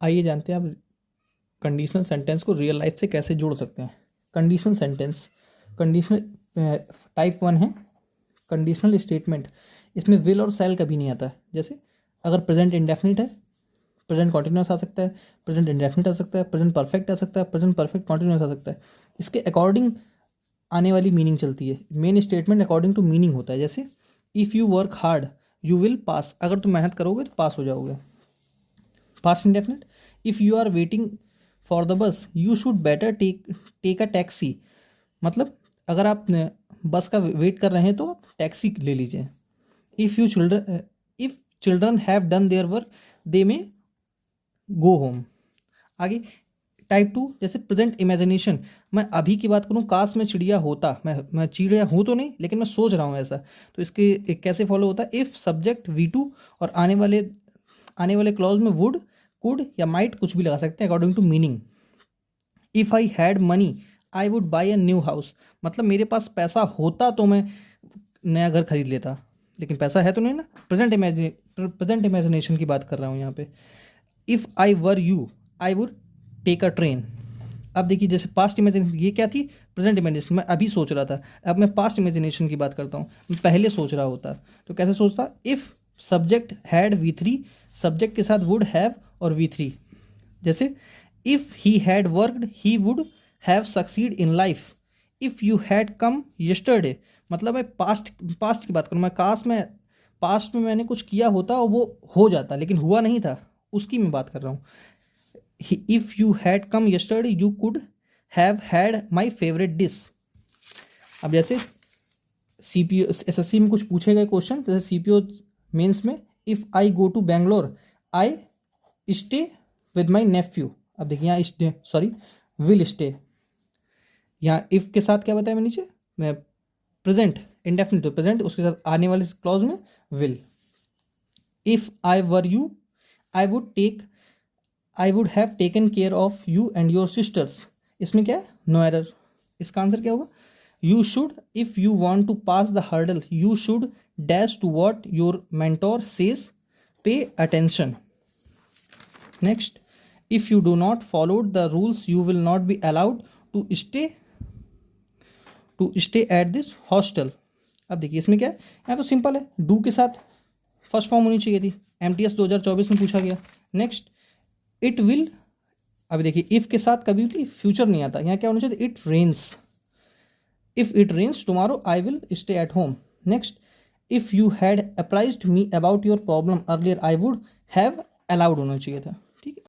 आइए जानते हैं आप कंडीशनल सेंटेंस को रियल लाइफ से कैसे जोड़ सकते हैं। कंडीशनल सेंटेंस, कंडीशनल टाइप 1 है कंडीशनल स्टेटमेंट। इसमें विल और शैल कभी नहीं आता है। जैसे अगर प्रेजेंट इंडेफिनिट है, प्रेजेंट कॉन्टिन्यूस आ सकता है, प्रेजेंट इंडेफिनिट आ सकता है, प्रेजेंट परफेक्ट आ सकता है, प्रेजेंट परफेक्ट कॉन्टिन्यूस आ सकता है। इसके अकॉर्डिंग आने वाली मीनिंग चलती है। Main statement according to meaning होता है। जैसे if you work hard you will pass, अगर तुम मेहनत करोगे तो पास हो जाओगे। Past indefinite, if you are waiting for the bus you should better take a taxi, मतलब अगर आप बस का वेट कर रहे हैं तो टैक्सी ले लीजिए। If children have done their work they may go home. आगे टाइप 2, जैसे प्रेजेंट इमेजिनेशन। मैं अभी की बात करूँ, काश मैं चिड़िया होता, मैं चिड़िया हूँ तो नहीं लेकिन मैं सोच रहा हूँ ऐसा, तो इसके एक कैसे फॉलो होता है, इफ़ सब्जेक्ट V2 और आने वाले क्लॉज में वुड, कुड या माइट कुछ भी लगा सकते हैं according to meaning. If I had money I would buy a new house, मतलब मेरे पास पैसा होता तो मैं नया घर खरीद लेता, लेकिन पैसा है तो नहीं ना। प्रेजेंट इमेजिनेशन की बात कर रहा हूँ यहाँ पे। If I were you I would take a train. अब देखिए जैसे पास्ट इमेजिनेशन, ये क्या थी, प्रेजेंट इमेजिनेशन, मैं अभी सोच रहा था। अब मैं पास्ट इमेजिनेशन की बात करता हूँ, मैं पहले सोच रहा होता, तो कैसे सोचता, if subject had V3, subject के साथ वुड हैव और V3। जैसे if he had worked he would have succeed in life. If you had come yesterday, मतलब मैं पास्ट की बात करूँ, मैं काश में पास्ट में मैंने कुछ किया होता और वो हो जाता लेकिन हुआ नहीं था, उसकी मैं बात कर रहा हूँ। If you had come yesterday you could have had my favourite dish. अब जैसे CPO SSC में कुछ पूछे गए क्वेश्चन, जैसे CPO मेंस में, if I go to Bangalore I stay with my nephew. अब देखिए यहाँ स्टे, सॉरी, विल स्टे। यहाँ इफ़ के साथ क्या बताया मैं नीचे, मैं प्रेजेंट इंडेफिनिट तो प्रेजेंट, उसके साथ आने वाले क्लॉज में will. If I were you I would have taken care of you and your sisters. इसमें क्या है, नो एरर। इसका आंसर क्या होगा, you should, if you want to pass the hurdle you should dash to what your mentor says, pay attention. Next, if you do not follow the rules you will not be allowed to stay at this hostel. अब देखिए इसमें क्या है, यहाँ तो simple है, do के साथ फर्स्ट फॉर्म होनी चाहिए थी, MTS 2024 में पूछा गया। नेक्स्ट, इट विल, अब देखिए इफ़ के साथ कभी भी फ्यूचर नहीं आता, यहाँ क्या होना चाहिए, it rains, if it rains tomorrow I will stay at home. Next, if you had apprised me about your problem earlier I would have allowed होना चाहिए था।